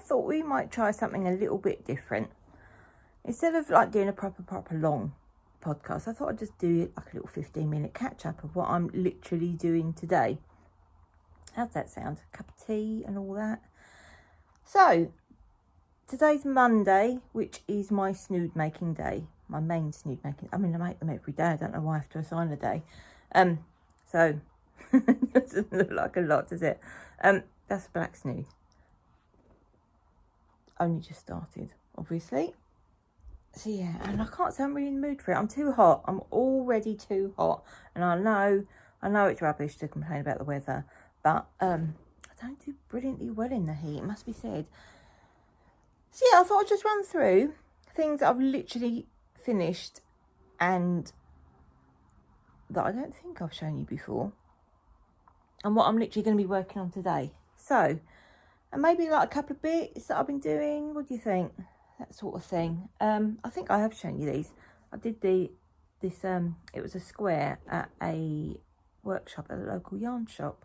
thought we might try something a little bit different. Instead of like doing a proper long podcast, I thought I'd just do like a little 15-minute catch-up of what I'm literally doing today. How's that sound? A cup of tea and all that. So, today's Monday, which is my snood making day. My main snood making. I mean, I make them every day. I don't know why I have to assign a day. So, it doesn't look like a lot, does it? That's a black snood. Only just started, obviously. So, yeah, and I can't say I'm really in the mood for it. I'm too hot. I'm already too hot. And I know it's rubbish to complain about the weather. But I don't do brilliantly well in the heat, it must be said. So yeah, I thought I'd just run through things that I've literally finished and that I don't think I've shown you before. And what I'm literally going to be working on today. So, and maybe like a couple of bits that I've been doing. What do you think? That sort of thing. I think I have shown you these. I did it was a square at a workshop at a local yarn shop.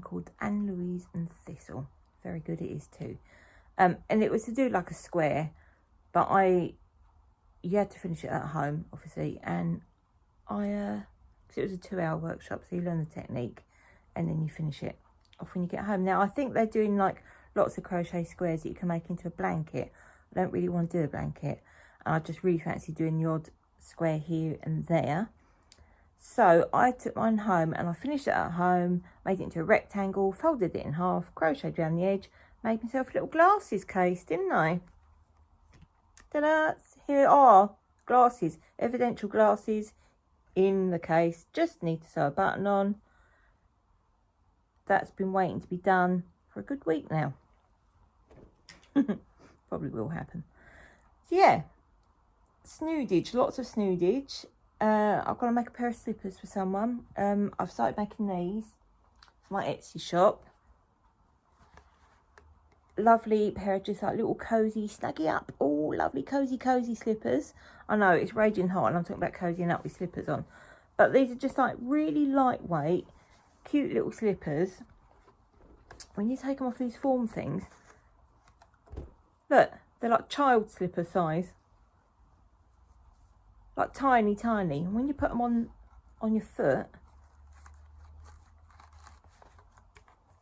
Called Anne Louise and Thistle. Very good it is too. And it was to do like a square, but you had to finish it at home, obviously, and because it was a 2-hour workshop, so you learn the technique and then you finish it off when you get home. Now I think they're doing like lots of crochet squares that you can make into a blanket. I don't really want to do a blanket, and I just really fancy doing the odd square here and there. So I took mine home and I finished it at home, made it into a rectangle, folded it in half, crocheted down the edge, made myself a little glasses case, didn't I? Ta-da! Here are glasses, evidential glasses in the case. Just need to sew a button on. That's been waiting to be done for a good week now. Probably will happen. So yeah, snoodage, lots of snoodage. I've got to make a pair of slippers for someone. I've started making these for my Etsy shop. Lovely pair of just like little cosy, snuggy up. Oh, lovely cozy slippers. I know it's raging hot and I'm talking about cozying up with slippers on. But these are just like really lightweight, cute little slippers. When you take them off these form things, look, they're like child slipper size. Like tiny. And when you put them on your foot,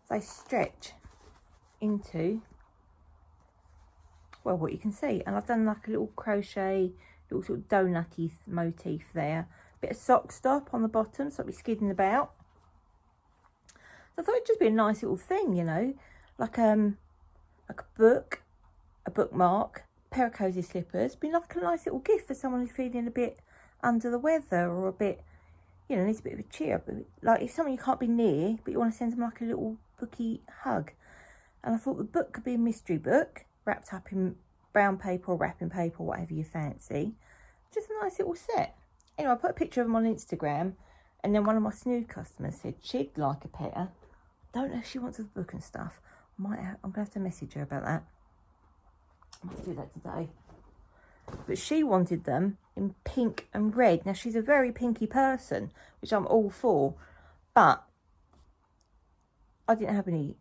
they stretch into, well, what you can see. And I've done like a little crochet, little sort of donutty motif there. Bit of sock stop on the bottom, so it'll be skidding about. So I thought it'd just be a nice little thing, you know, like a book, a bookmark, pair of cosy slippers. Be like a nice little gift for someone who's feeling a bit under the weather or a bit, you know, needs a bit of a cheer. Like if someone you can't be near, but you want to send them like a little booky hug. And I thought the book could be a mystery book wrapped up in brown paper or wrapping paper, whatever you fancy. Just a nice little set. Anyway, I put a picture of them on Instagram, and then one of my snood customers said she'd like a pair. Don't know if she wants the book and stuff. I'm gonna have to message her about that. I must do that today. But she wanted them in pink and red. Now she's a very pinky person, which I'm all for, but I didn't have any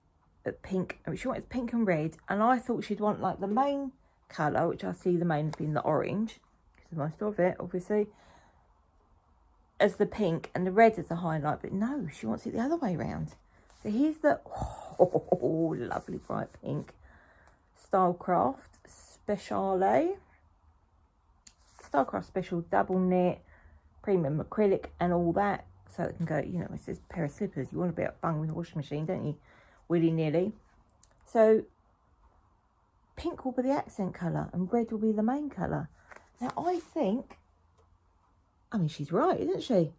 pink. She wanted pink and red, and I thought she'd want like the main colour, which I see the main as being the orange, because most of it obviously, as the pink, and the red as the highlight. But no, she wants it the other way around. So here's the lovely bright pink Stylecraft Speciale. Stylecraft Special double knit, premium acrylic and all that. So it can go, you know, it says pair of slippers. You want to be up bung with a washing machine, don't you? Willy-nilly. So pink will be the accent colour and red will be the main colour. Now I mean, she's right, isn't she?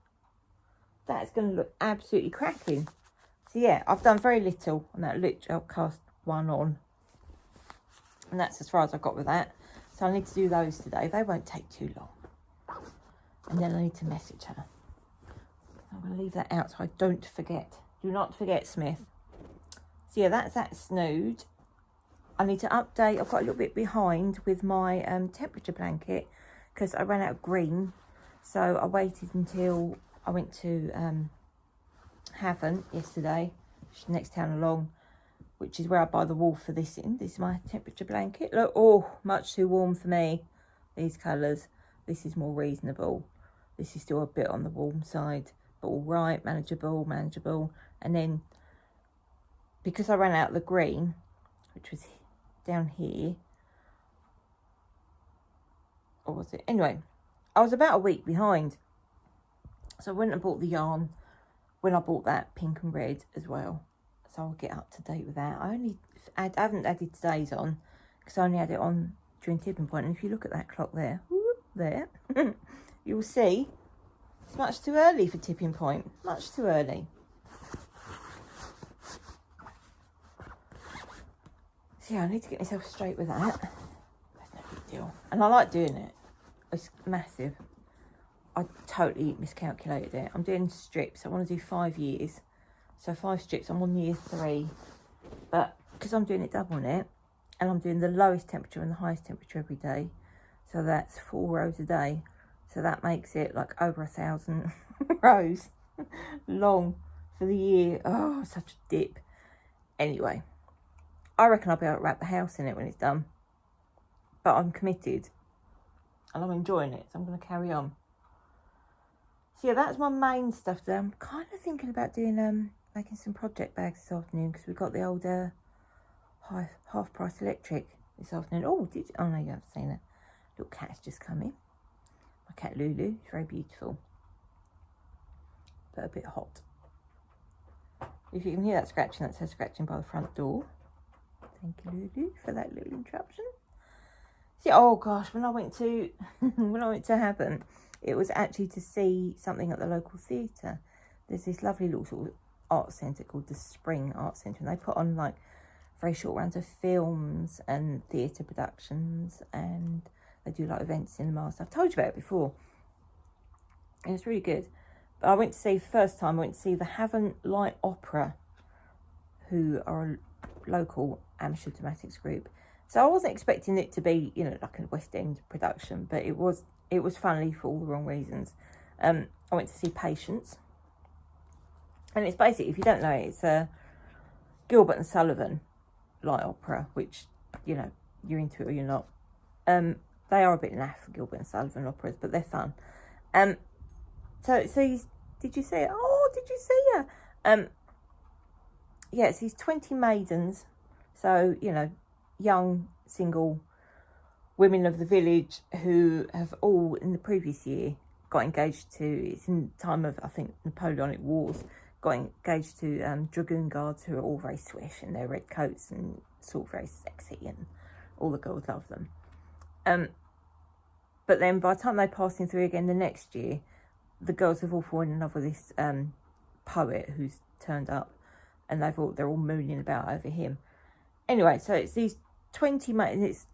That's going to look absolutely cracking. So yeah, I've done very little on that. I'll cast one on. And that's as far as I got with that. So I need to do those today. They won't take too long. And then I need to message her. I'm going to leave that out so I don't forget. Do not forget, Smith. So yeah, that's that snood. I need to update. I've got a little bit behind with my temperature blanket because I ran out of green. So I waited until I went to Haven yesterday, which is the next town along, which is where I buy the wool for this in. This is my temperature blanket. Look, oh, much too warm for me, these colours. This is more reasonable. This is still a bit on the warm side, but all right, manageable. And then, because I ran out of the green, which was down here, or was it? Anyway, I was about a week behind. So I went and bought the yarn when I bought that pink and red as well. So I'll get up to date with that. I haven't added today's on because I only had it on during tipping point. And if you look at that clock there, you'll see it's much too early for tipping point. Much too early. So yeah, I need to get myself straight with that. That's no big deal. And I like doing it. It's massive. I totally miscalculated it. I'm doing strips. I want to do 5 years. So 5 strips. I'm on year 3. But because I'm doing it double knit, and I'm doing the lowest temperature and the highest temperature every day. So that's 4 rows a day. So that makes it like over 1,000 rows long for the year. Oh, such a dip. Anyway, I reckon I'll be able to wrap the house in it when it's done. But I'm committed. And I'm enjoying it. So I'm going to carry on. So yeah, that's my main stuff there. I'm kind of thinking about doing making some project bags this afternoon because we've got the old half price electric this afternoon. Oh, oh no, you haven't seen it. Little cat's just come in. My cat Lulu, she's very beautiful, but a bit hot. If you can hear that scratching, that's her scratching by the front door. Thank you, Lulu, for that little interruption. See, oh gosh, when I went to Haven, it was actually to see something at the local theatre. There's this lovely little sort of art centre called the Spring Art Centre, and they put on like very short rounds of films and theatre productions, and they do like events, cinemas. I've told you about it before, and it's really good. But I went to see, first time I went to see the Haven Light Opera, who are a local amateur dramatics group. So I wasn't expecting it to be, you know, like a West End production, but it was funny for all the wrong reasons. I went to see Patience, and it's basically, if you don't know it, it's a Gilbert and Sullivan light opera, which, you know, you're into it or you're not. They are a bit naff, Gilbert and Sullivan operas, but they're fun. So did you see it? Oh, did you see her? Yeah, it's these 20 maidens, so, you know, young single women of the village who have all in the previous year got engaged to, it's in time of, I think, Napoleonic Wars, got engaged to dragoon guards who are all very swish in their red coats and sort of very sexy, and all the girls love them. But then by the time they pass in through again the next year, the girls have all fallen in love with this poet who's turned up, and they're all mooning about over him. Anyway, so it's these 20 maidens.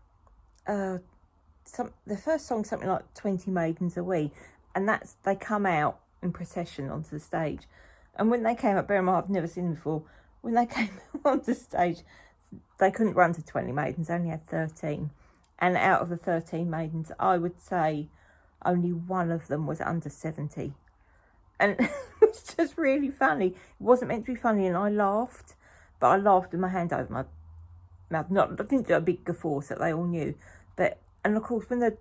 It's the first song's something like 20 maidens a wee, and they come out in procession onto the stage. And when they came up, bear in mind, I've never seen them before. When they came onto the stage, they couldn't run to 20 maidens, they only had 13. And out of the 13 maidens, I would say only one of them was under 70. And it's just really funny. It wasn't meant to be funny, and I laughed, but I laughed with my hand over my mouth. I didn't do a big guffaw so that they all knew. And of course, when the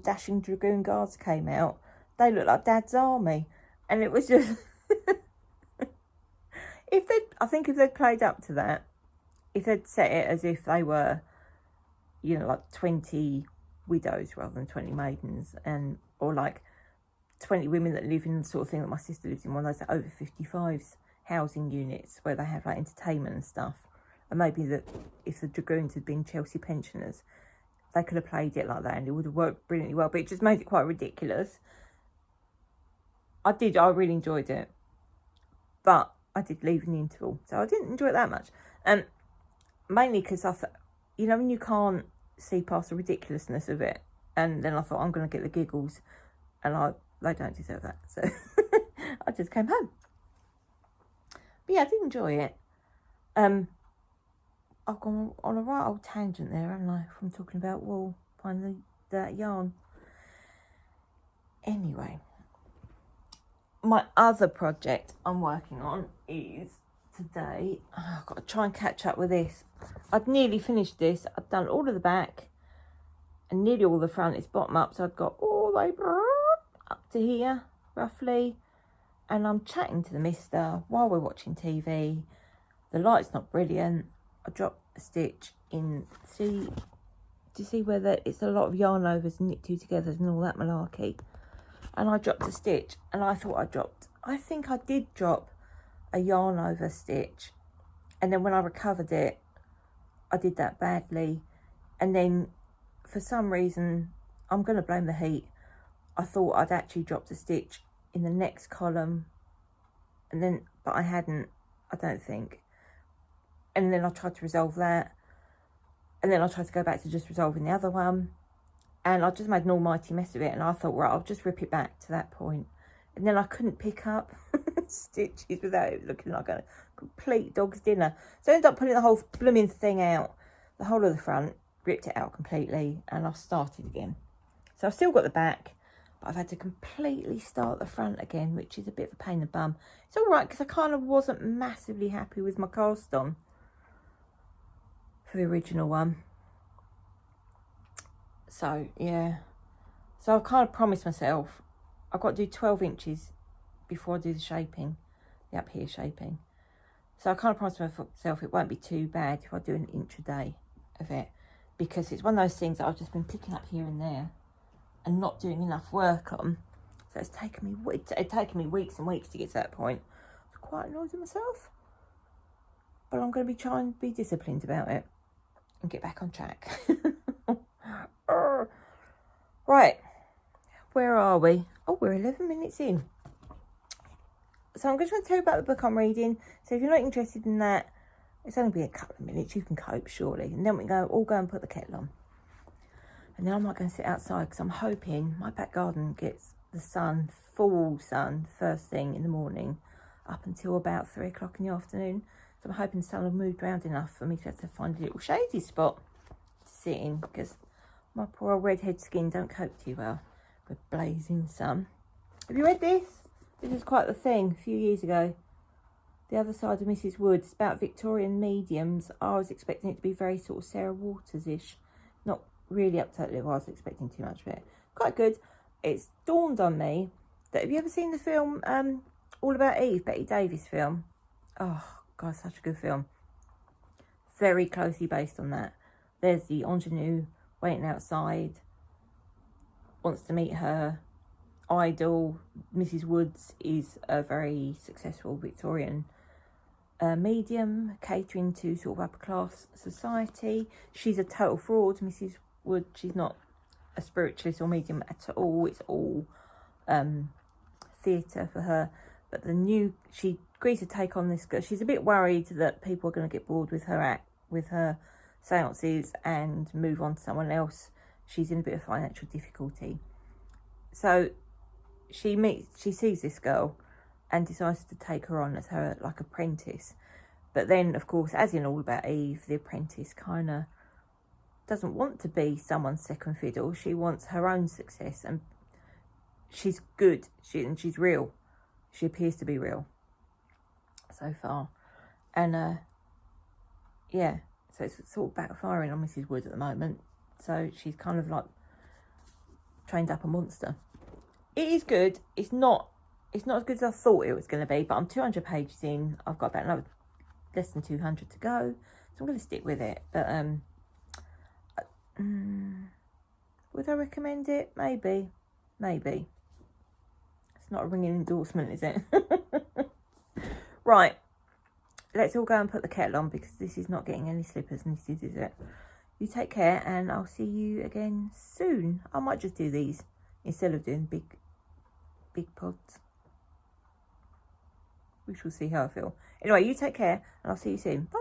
dashing dragoon guards came out, they looked like Dad's army. And it was just... I think if they'd played up to that, if they'd set it as if they were, you know, like 20 widows rather than 20 maidens, or like 20 women that live in the sort of thing that my sister lives in, one of those over 55s housing units where they have like entertainment and stuff. And maybe that if the dragoons had been Chelsea pensioners, they could have played it like that and it would have worked brilliantly well. But it just made it quite ridiculous. I really enjoyed it. But I did leave in the interval, so I didn't enjoy it that much. Mainly because I thought, you know, when you can't see past the ridiculousness of it, and then I thought, I'm going to get the giggles, and they don't deserve that. So I just came home. But yeah, I did enjoy it. I've gone on a right old tangent there, haven't I, from talking about wool, finding that yarn. Anyway, my other project I'm working on is today. Oh, I've got to try and catch up with this. I'd nearly finished this. I've done all of the back and nearly all the front. It's bottom up, so I've got all the way up to here, roughly. And I'm chatting to the mister while we're watching TV. The light's not brilliant. I dropped a stitch in. See, do you see where it's a lot of yarn overs and knit two togethers and all that malarkey? And I dropped a stitch, and I thought I think I did drop a yarn over stitch, and then when I recovered it, I did that badly, and then for some reason, I'm going to blame the heat, I thought I'd actually dropped a stitch in the next column, and then, but I hadn't, I don't think. And then I tried to resolve that, and then I tried to go back to just resolving the other one, and I just made an almighty mess of it, and I thought, right, I'll just rip it back to that point. And then I couldn't pick up stitches without it looking like a complete dog's dinner. So I ended up putting the whole blooming thing out, the whole of the front, ripped it out completely, and I started again. So I've still got the back, but I've had to completely start the front again, which is a bit of a pain in the bum. It's all right, because I kind of wasn't massively happy with my cast on for the original one. So, yeah. So I've kind of promised myself I've got to do 12 inches before I do the shaping, the up here shaping. So I kind of promised myself it won't be too bad if I do an inch a day of it, because it's one of those things that I've just been picking up here and there and not doing enough work on. So it's taken me weeks and weeks to get to that point. I'm quite annoyed with myself, but I'm going to be trying to be disciplined about it and get back on track. Right, where are we? Oh, we're 11 minutes in. So I'm just going to tell you about the book I'm reading. So if you're not interested in that, it's only be a couple of minutes. You can cope, surely. And then we all go and put the kettle on. And then I might go and sit outside, because I'm hoping my back garden gets the sun, full sun, first thing in the morning, up until about 3 o'clock in the afternoon. So I'm hoping the sun will move around enough for me to have to find a little shady spot to sit in, because my poor old redhead skin don't cope too well with blazing sun. Have you read this? This was quite the thing a few years ago. The Other Side of Mrs. Woods, about Victorian mediums. I was expecting it to be very sort of Sarah Waters-ish. Not really up to that level. I was expecting too much of it. Quite good. It's dawned on me that, have you ever seen the film All About Eve, Betty Davis film? Oh, God, such a good film. Very closely based on that. There's the ingenue waiting outside, wants to meet her idol. Mrs. Woods is a very successful Victorian medium, catering to sort of upper class society. She's a total fraud, Mrs. Wood. She's not a spiritualist or medium at all. It's all theatre for her. But she agrees to take on this girl. She's a bit worried that people are going to get bored with her seances and move on to someone else. She's in a bit of financial difficulty. So she sees this girl and decides to take her on as her like apprentice. But then, of course, as in All About Eve, the apprentice kind of doesn't want to be someone's second fiddle. She wants her own success, and she's good. She's real. She appears to be real so far. And yeah, so it's sort of backfiring on Mrs. Wood at the moment. So she's kind of like trained up a monster. It is good. It's not as good as I thought it was going to be, but I'm 200 pages in. I've got about another less than 200 to go, so I'm going to stick with it. But would I recommend it? Maybe. It's not a ringing endorsement, is it? Right, let's all go and put the kettle on, because this is not getting any slippers knitted, is it? You take care, and I'll see you again soon. I might just do these instead of doing big pods. We shall see how I feel. Anyway, you take care, and I'll see you soon. Bye.